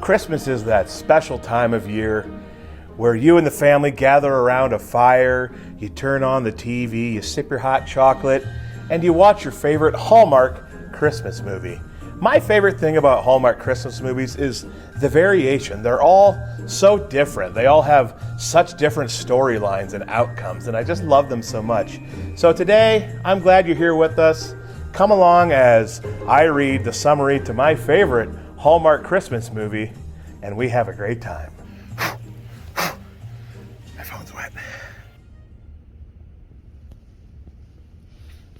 Christmas is that special time of year where you and the family gather around a fire, you turn on the TV, you sip your hot chocolate, and you watch your favorite Hallmark Christmas movie. My favorite thing about Hallmark Christmas movies is the variation. They're all so different. They all have such different storylines and outcomes, and I just love them so much. So today, I'm glad you're here with us. Come along as I read the summary to my favorite Hallmark Christmas movie, and we have a great time. My phone's wet.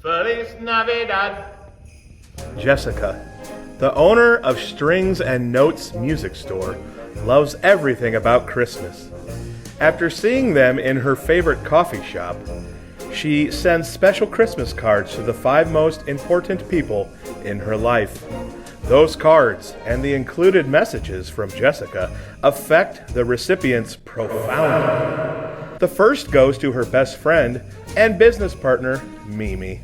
Feliz Navidad. Jessica, the owner of Strings and Notes music store, loves everything about Christmas. After seeing them in her favorite coffee shop, she sends special Christmas cards to the 5 most important people in her life. Those cards and the included messages from Jessica affect the recipients profoundly. The first goes to her best friend and business partner, Mimi,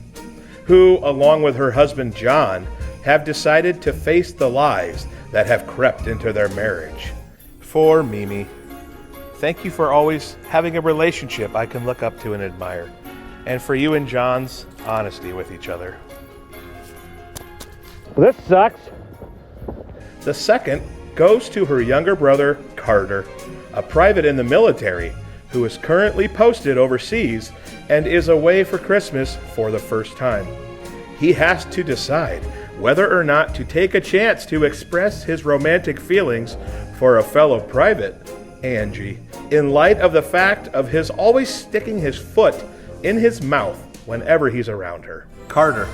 who, along with her husband John, have decided to face the lies that have crept into their marriage. For Mimi, thank you for always having a relationship I can look up to and admire, and for you and John's honesty with each other. This sucks. The second goes to her younger brother, Carter, a private in the military who is currently posted overseas and is away for Christmas for the first time. He has to decide whether or not to take a chance to express his romantic feelings for a fellow private, Angie, in light of the fact of his always sticking his foot in his mouth whenever he's around her. Carter,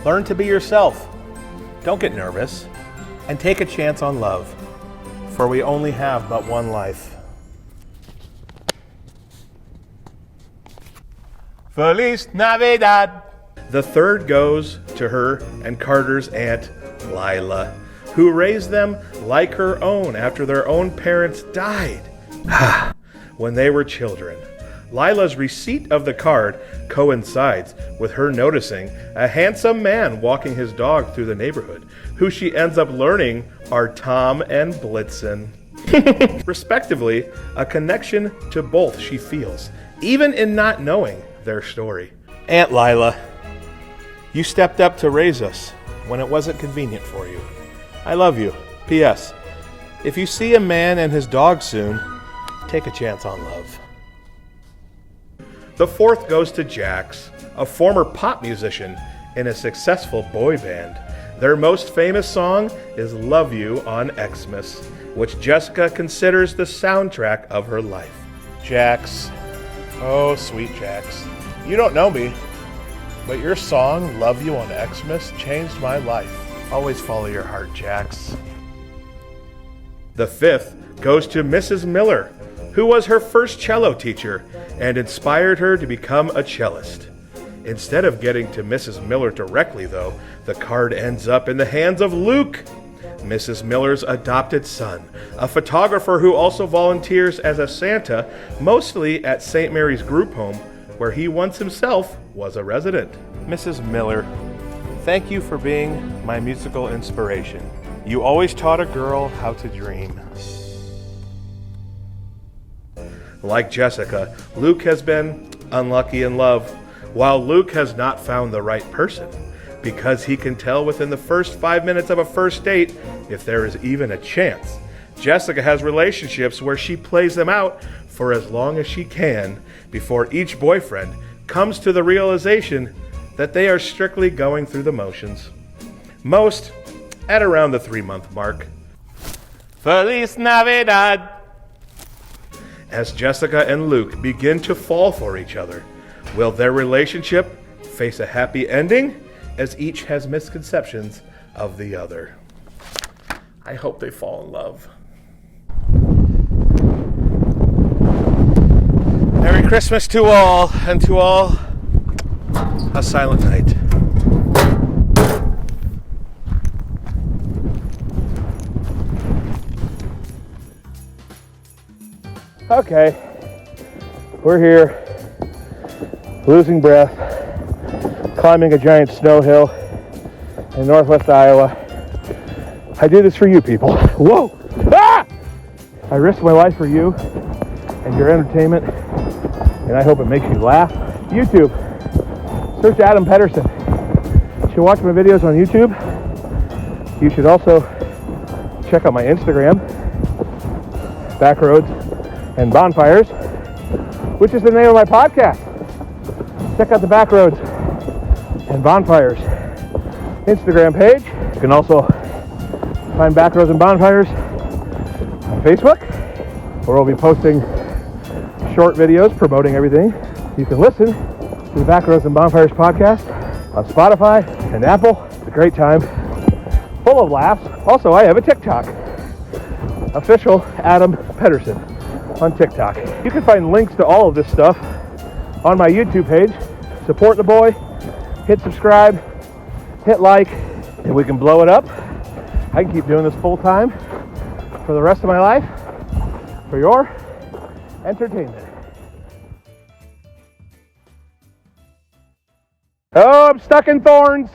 learn to be yourself. Don't get nervous, and take a chance on love, for we only have but one life. Feliz Navidad! The third goes to her and Carter's aunt, Lila, who raised them like her own after their own parents died when they were children. Lila's receipt of the card coincides with her noticing a handsome man walking his dog through the neighborhood, who she ends up learning are Tom and Blitzen. Respectively, a connection to both she feels, even in not knowing their story. Aunt Lila, you stepped up to raise us when it wasn't convenient for you. I love you. P.S. If you see a man and his dog soon, take a chance on love. The fourth goes to Jax, a former pop musician in a successful boy band. Their most famous song is Love You on Xmas, which Jessica considers the soundtrack of her life. Jax, oh sweet Jax, you don't know me, but your song Love You on Xmas changed my life. Always follow your heart, Jax. The fifth goes to Mrs. Miller, who was her first cello teacher and inspired her to become a cellist. Instead of getting to Mrs. Miller directly, though, the card ends up in the hands of Luke, Mrs. Miller's adopted son, a photographer who also volunteers as a Santa, mostly at St. Mary's Group Home, where he once himself was a resident. Mrs. Miller, thank you for being my musical inspiration. You always taught a girl how to dream. Like Jessica, Luke has been unlucky in love, while Luke has not found the right person, because he can tell within the first 5 minutes of a first date if there is even a chance. Jessica has relationships where she plays them out for as long as she can before each boyfriend comes to the realization that they are strictly going through the motions. Most at around the 3-month mark. Feliz Navidad! As Jessica and Luke begin to fall for each other, will their relationship face a happy ending as each has misconceptions of the other? I hope they fall in love. Merry Christmas to all, and to all, a silent night. Okay, we're here, losing breath, climbing a giant snow hill in northwest Iowa. I do this for you people. Whoa! Ah! I risk my life for you and your entertainment, and I hope it makes you laugh. YouTube, search Adam Pedersen. You should watch my videos on YouTube. You should also check out my Instagram, Backroads and Bonfires, which is the name of my podcast. Check out the Backroads and Bonfires Instagram page. You can also find Backroads and Bonfires on Facebook, where we'll be posting short videos promoting everything. You can listen to the Backroads and Bonfires podcast on Spotify and Apple. It's a great time, full of laughs. Also, I have a TikTok, official Adam Pedersen on TikTok. You can find links to all of this stuff on my YouTube page. Support the boy, hit subscribe, hit like, and we can blow it up. I can keep doing this full time for the rest of my life for your entertainment. Oh, I'm stuck in thorns.